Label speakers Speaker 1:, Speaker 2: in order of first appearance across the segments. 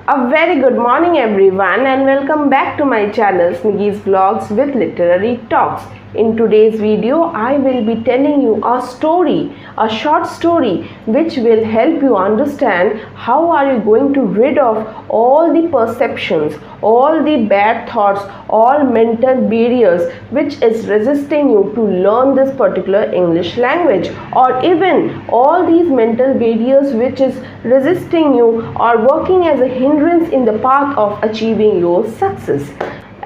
Speaker 1: A very good morning everyone and welcome back to my channel Sniggy's Vlogs with Literary Talks. In today's video, I will be telling you a story, a short story which will help you understand how are you going to rid of all the perceptions, all the bad thoughts, all mental barriers which is resisting you to learn this particular English language, or even all these mental barriers which is resisting you or working as a hindrance in the path of achieving your success.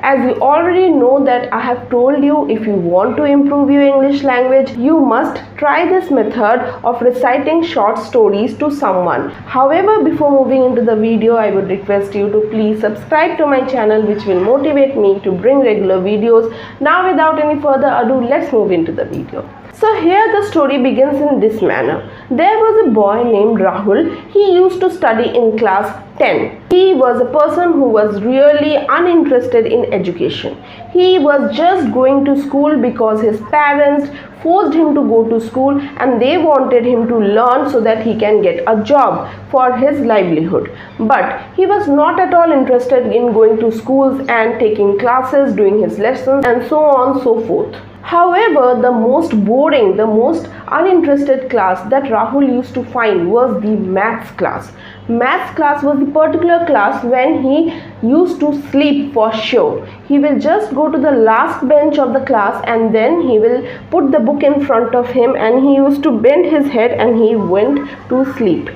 Speaker 1: As you already know that I have told you, if you want to improve your English language, you must try this method of reciting short stories to someone. However, before moving into the video, I would request you to please subscribe to my channel, which will motivate me to bring regular videos. Now without any further ado, let's move into the video. So here the story begins in this manner. There was a boy named Rahul. He used to study in class 10. He was a person who was really uninterested in education. He was just going to school because his parents forced him to go to school and they wanted him to learn so that he can get a job for his livelihood. But he was not at all interested in going to schools and taking classes, doing his lessons and so on so forth. However, the most boring, the most uninterested class that Rahul used to find was the maths class. Maths class was the particular class when he used to sleep for sure. He will just go to the last bench of the class and then he will put the book in front of him and he used to bend his head and he went to sleep.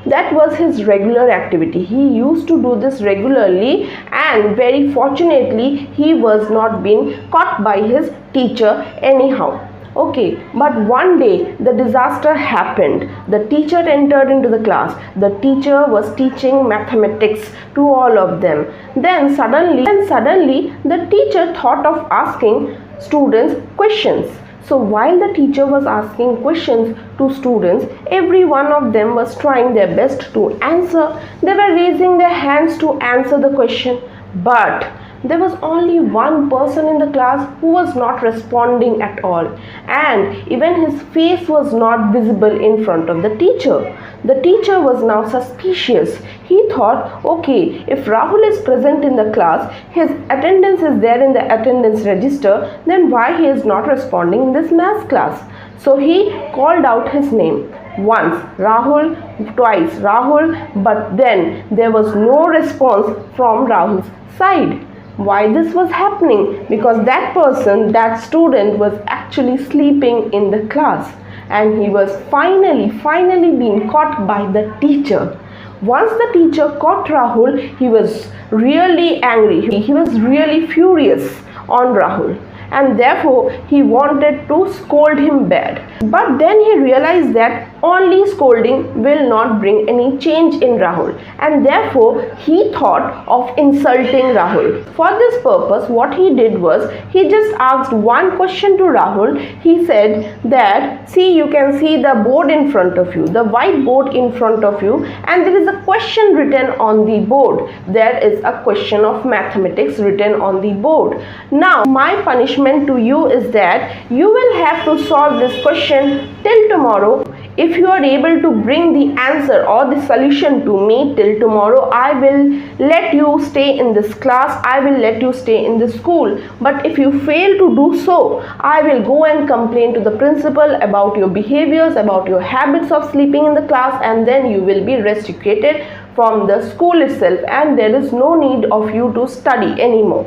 Speaker 1: That was his regular activity. He used to do this regularly and very fortunately he was not being caught by his teacher anyhow. Okay, but one day the disaster happened. The teacher entered into the class. The teacher was teaching mathematics to all of them. Then suddenly the teacher thought of asking students questions. So while the teacher was asking questions to students, every one of them was trying their best to answer. They were raising their hands to answer the question. But there was only one person in the class who was not responding at all, and even his face was not visible in front of the teacher. The teacher was now suspicious. He thought, okay, if Rahul is present in the class, his attendance is there in the attendance register, then why he is not responding in this maths class? So he called out his name. Once Rahul, twice Rahul, but then there was no response from Rahul's side. Why this was happening? Because that person, that student was actually sleeping in the class and he was finally being caught by the teacher. Once the teacher caught Rahul, he was really angry. He was really furious on Rahul. And therefore he wanted to scold him bad. But then he realized that only scolding will not bring any change in Rahul, and therefore he thought of insulting Rahul. For this purpose, what he did was he just asked one question to Rahul. He said that, see, you can see the board in front of you, the white board in front of you, and there is a question written on the board. There is a question of mathematics written on the board. Now my punishment to you is that you will have to solve this question till tomorrow. If you are able to bring the answer or the solution to me till tomorrow, I will let you stay in this class, I will let you stay in this school. But if you fail to do so, I will go and complain to the principal about your behaviors, about your habits of sleeping in the class, and then you will be restricted from the school itself and there is no need of you to study anymore.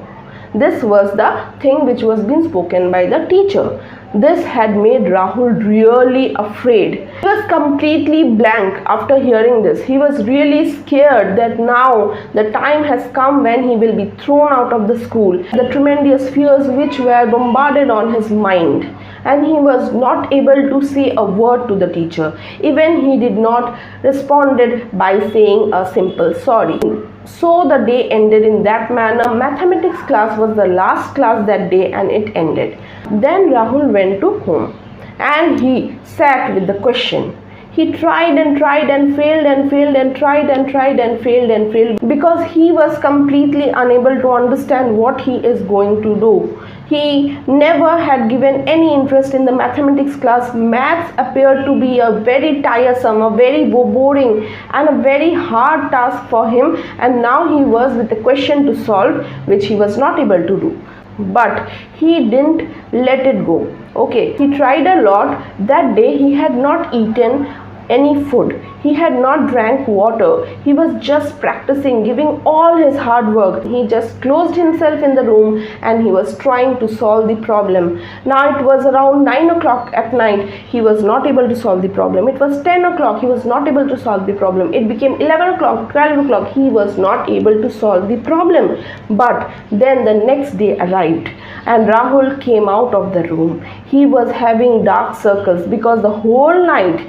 Speaker 1: This was the thing which was being spoken by the teacher. This had made Rahul really afraid. He was completely blank after hearing this. He was really scared that now the time has come when he will be thrown out of the school. The tremendous fears which were bombarded on his mind, and he was not able to say a word to the teacher. Even he did not respond by saying a simple sorry. So the day ended in that manner. Mathematics class was the last class that day and it ended. Then Rahul went to home and he sat with the question. He tried and tried and failed and failed and tried and tried and failed because he was completely unable to understand what he is going to do. He never had given any interest in the mathematics class. Maths appeared to be a very tiresome, a very boring and a very hard task for him, and now he was with a question to solve which he was not able to do. But he didn't let it go. Okay, he tried a lot. That day he had not eaten any food. He had not drank water. He was just practicing, giving all his hard work. He just closed himself in the room and he was trying to solve the problem. Now it was around 9 o'clock at night. He was not able to solve the problem. It was 10 o'clock. He was not able to solve the problem. It became 11 o'clock, 12 o'clock. He was not able to solve the problem. But then the next day arrived and Rahul came out of the room. He was having dark circles because the whole night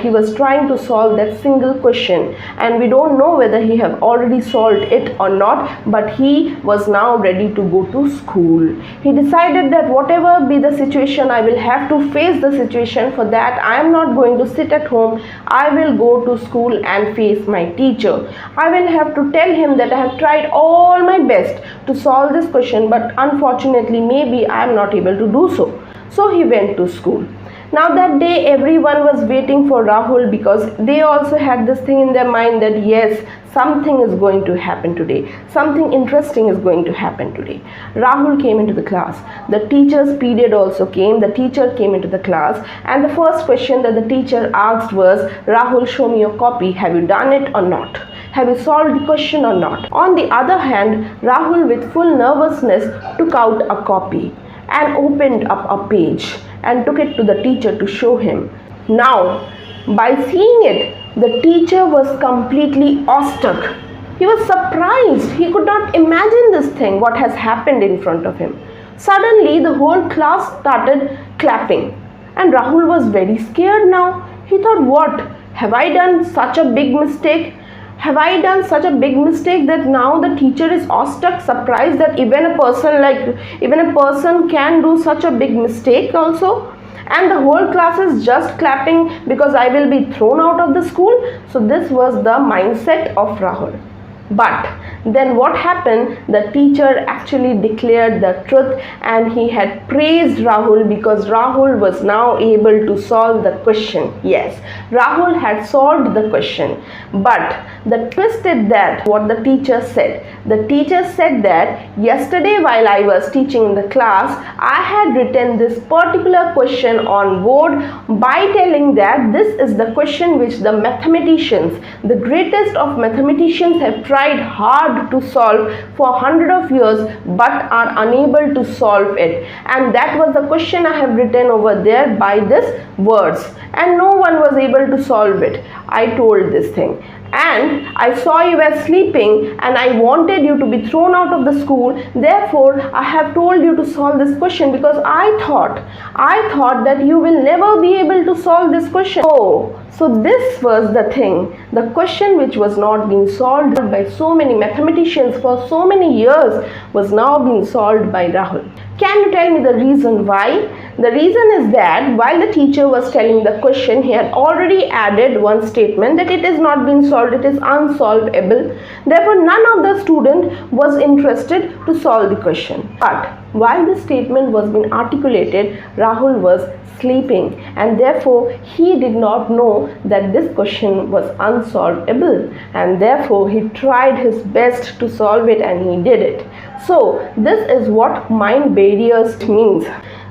Speaker 1: he was trying to solve that single question, and we don't know whether he have already solved it or not, but he was now ready to go to school. He decided that whatever be the situation, I will have to face the situation. For that, I am not going to sit at home. I will go to school and face my teacher. I will have to tell him that I have tried all my best to solve this question, but unfortunately maybe I am not able to do so. So he went to school. Now that day everyone was waiting for Rahul because they also had this thing in their mind that yes, something is going to happen today. Something interesting is going to happen today. Rahul came into the class. The teacher's period also came. The teacher came into the class and the first question that the teacher asked was, Rahul, show me your copy. Have you done it or not? Have you solved the question or not? On the other hand, Rahul with full nervousness took out a copy and opened up a page and took it to the teacher to show him. Now, by seeing it, the teacher was completely awestruck. He was surprised. He could not imagine this thing, what has happened in front of him. Suddenly, the whole class started clapping. And Rahul was very scared now. He thought, what? Have I done such a big mistake? Have I done such a big mistake that now the teacher is awestruck, surprised that even a person can do such a big mistake also? And the whole class is just clapping because I will be thrown out of the school. So this was the mindset of Rahul. But then what happened? The teacher actually declared the truth and he had praised Rahul because Rahul was now able to solve the question. Yes, Rahul had solved the question. But the twist is that what the teacher said. The teacher said that yesterday while I was teaching in the class, I had written this particular question on board by telling that this is the question which the mathematicians, the greatest of mathematicians, have tried hard to solve for 100 of years but are unable to solve it. And that was the question I have written over there by this words, and no one was able to solve it. I told this thing. And I saw you were sleeping and I wanted you to be thrown out of the school. Therefore, I have told you to solve this question because I thought that you will never be able to solve this question. Oh, so this was the thing. The question which was not being solved by so many mathematicians for so many years was now being solved by Rahul. Can you tell me the reason why? The reason is that while the teacher was telling the question, he had already added one statement that it is not being solved, it is unsolvable. Therefore, none of the student was interested to solve the question. But while this statement was being articulated, Rahul was sleeping and therefore he did not know that this question was unsolvable, and therefore he tried his best to solve it and he did it. So this is what mind barriers means.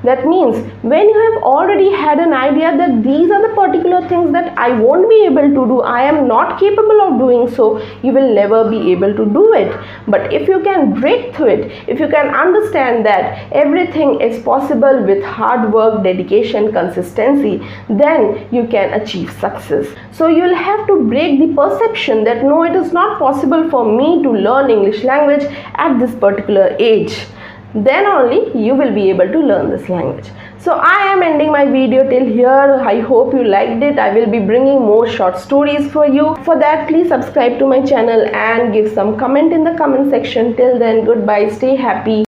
Speaker 1: That means when you have already had an idea that these are the particular things that I won't be able to do, I am not capable of doing so, you will never be able to do it. But if you can break through it, if you can understand that everything is possible with hard work, dedication, consistency, then you can achieve success. So you will have to break the perception that no, it is not possible for me to learn English language at this particular age. Then only you will be able to learn this language. So I am ending my video till here. I hope you liked it. I will be bringing more short stories for you. For that, please subscribe to my channel and give some comment in the comment section. Till then, goodbye. Stay happy.